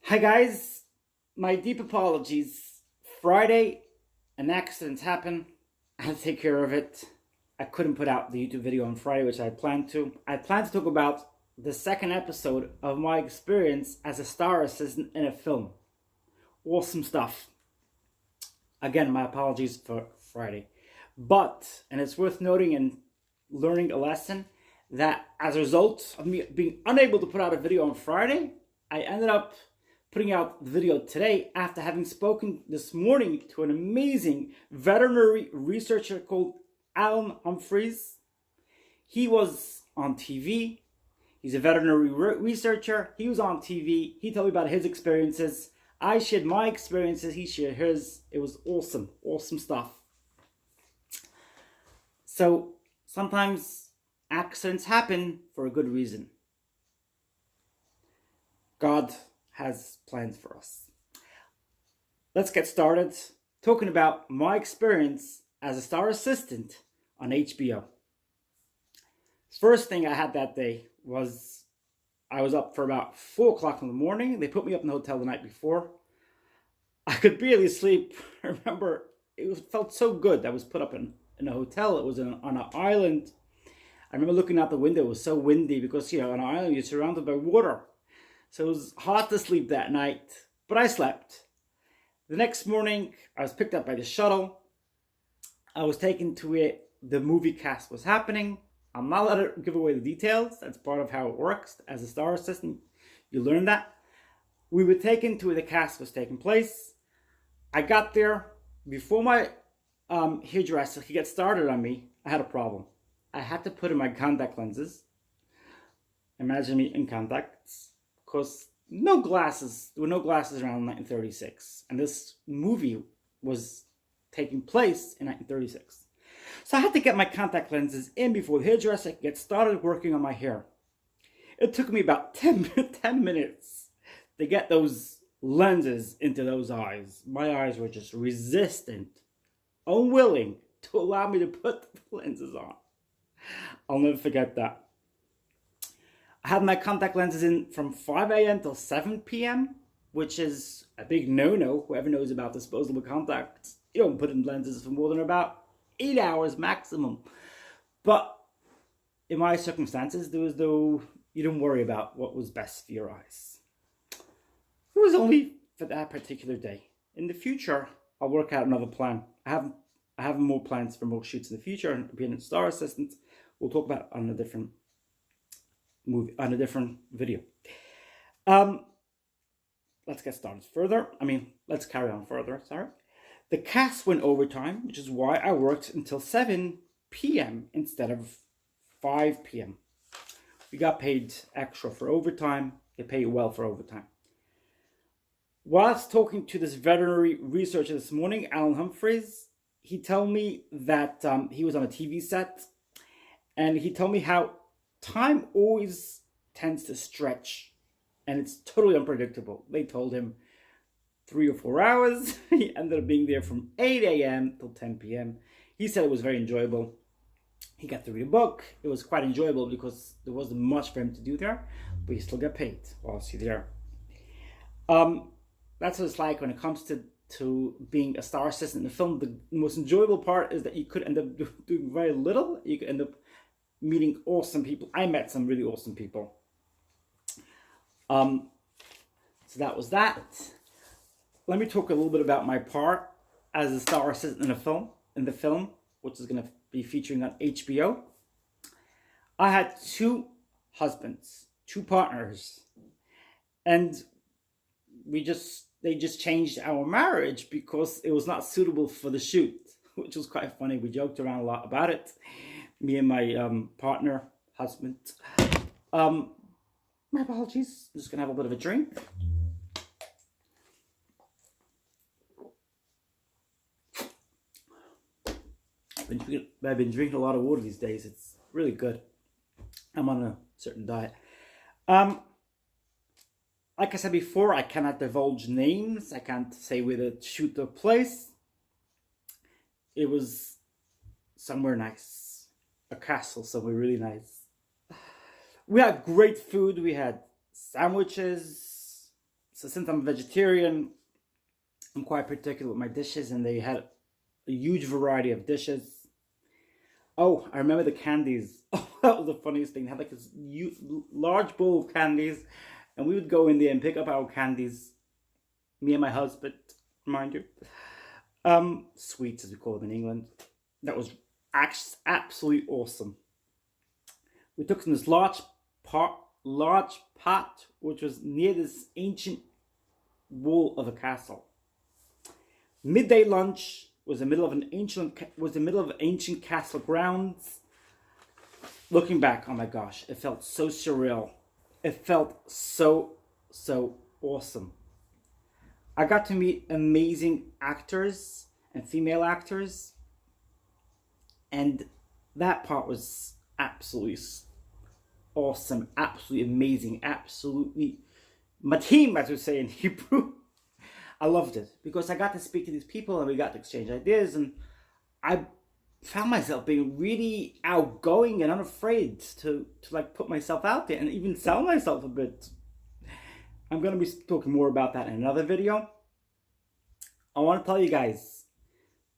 Hi guys, my deep apologies. Friday, an accident happened. I had to take care of it. I couldn't put out the YouTube video on Friday, which I had planned to. I planned to talk about the second episode of my experience as a star assistant in a film. Awesome stuff. Again, my apologies for Friday. But, and it's worth noting and learning a lesson, that as a result of me being unable to put out a video on Friday, I ended up putting out the video today after having spoken this morning to an amazing veterinary researcher called Allan Humphries. He was on TV. He's a veterinary researcher. He was on TV. He told me about his experiences. I shared my experiences. He shared his. It was awesome. Awesome stuff. So sometimes accidents happen for a good reason. God has plans for us. Let's get started talking about my experience as a star assistant on HBO. First thing I had that day was I was up for about 4 o'clock in the morning. They put me up in the hotel the night before. I could barely sleep. I remember felt so good. I was put up in a hotel. It was on an island. I remember looking out the window. It was so windy because, on an island you're surrounded by water. So it was hard to sleep that night, but I slept. The next morning, I was picked up by the shuttle. I was taken to where the movie cast was happening. I'm not allowed to give away the details. That's part of how it works. As a star assistant, you learn that. We were taken to where the cast was taking place. I got there. Before my hairdresser could get started on me, I had a problem. I had to put in my contact lenses. Imagine me in contacts. Because there were no glasses around 1936. And this movie was taking place in 1936. So I had to get my contact lenses in before the hairdresser could get started working on my hair. It took me about 10 minutes to get those lenses into those eyes. My eyes were just resistant, unwilling to allow me to put the lenses on. I'll never forget that. I had my contact lenses in from 5 a.m. till 7 p.m., which is a big no-no. Whoever knows about disposable contacts, you don't put in lenses for more than about 8 hours maximum. But in my circumstances, you didn't worry about what was best for your eyes. It was only for that particular day. In the future, I'll work out another plan. I have more plans for more shoots in the future, and being a star assistant, we'll talk about on a different video. Let's get started further. Let's carry on further, sorry. The cast went overtime, which is why I worked until 7 p.m. instead of 5 p.m. We got paid extra for overtime. They pay you well for overtime. Whilst talking to this veterinary researcher this morning, Allan Humphries, he told me that he was on a TV set, and he told me how time always tends to stretch, and it's totally unpredictable. They told him 3 or 4 hours. He ended up being there from 8 a.m. till 10 p.m. He said it was very enjoyable. He got to read a book. It was quite enjoyable because there wasn't much for him to do there, but he still got paid whilst he's there. That's what it's like when it comes to being a star assistant in a film. The most enjoyable part is that you could end up doing very little. You could end up meeting awesome people. I met some really awesome people. So that was that. Let me talk a little bit about my part as a star assistant in the film, which is going to be featuring on HBO. I had 2 husbands, 2 partners, and they just changed our marriage because it was not suitable for the shoot, which was quite funny. We joked around a lot about it. Me and my husband. My apologies. I'm just going to have a bit of a drink. I've been drinking a lot of water these days. It's really good. I'm on a certain diet. Like I said before, I cannot divulge names. I can't say where the shoot took place. It was somewhere nice. A castle somewhere really nice. We had great food. We had sandwiches, So since I'm a vegetarian, I'm quite particular with my dishes, and they had a huge variety of dishes. Oh, I remember the candies. Oh, that was the funniest thing. They had like this large bowl of candies, and we would go in there and pick up our candies. Me and my husband, mind you. Sweets as we call them in England. That was absolutely awesome. We took this large pot, which was near this ancient wall of a castle. Midday lunch was the middle of ancient castle grounds. Looking back, oh my gosh, it felt so surreal. It felt so awesome. I got to meet amazing actors and female actors, and that part was absolutely awesome, absolutely amazing, absolutely matim, as we say in Hebrew. I loved it because I got to speak to these people and we got to exchange ideas, and I found myself being really outgoing and unafraid to like put myself out there and even sell myself a bit. I'm going to be talking more about that in another video. I want to tell you guys,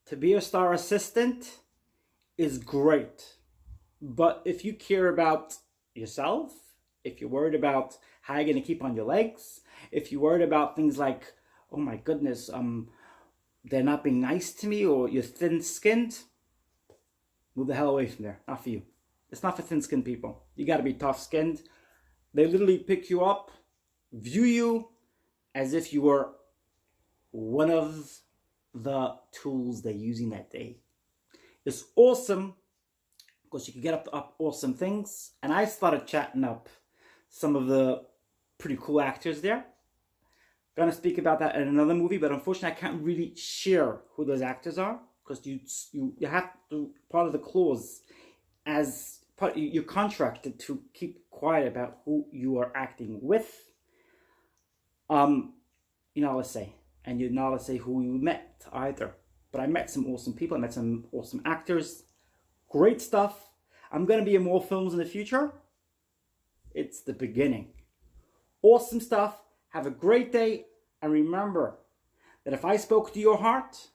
to be a star assistant is great. But if you care about yourself, if you're worried about how you're going to keep on your legs, if you're worried about things like, oh my goodness, they're not being nice to me, or you're thin-skinned, move the hell away from there. Not for you. It's not for thin-skinned people. You got to be tough-skinned. They literally pick you up, view you as if you were one of the tools they're using that day. It's awesome because you can get up awesome things. And I started chatting up some of the pretty cool actors there. Gonna speak about that in another movie, but unfortunately I can't really share who those actors are because you have to, part of the clause, as part, you're contracted to keep quiet about who you are acting with. You're not allowed to say, and you're not allowed to say who you met either. But I met some awesome people. I met some awesome actors. Great stuff. I'm gonna be in more films in the future. It's the beginning. Awesome stuff. Have a great day, and remember that if I spoke to your heart,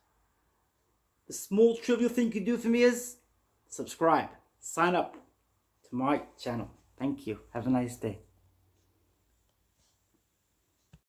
the small trivial thing you can do for me is subscribe, sign up to my channel. Thank you. Have a nice day.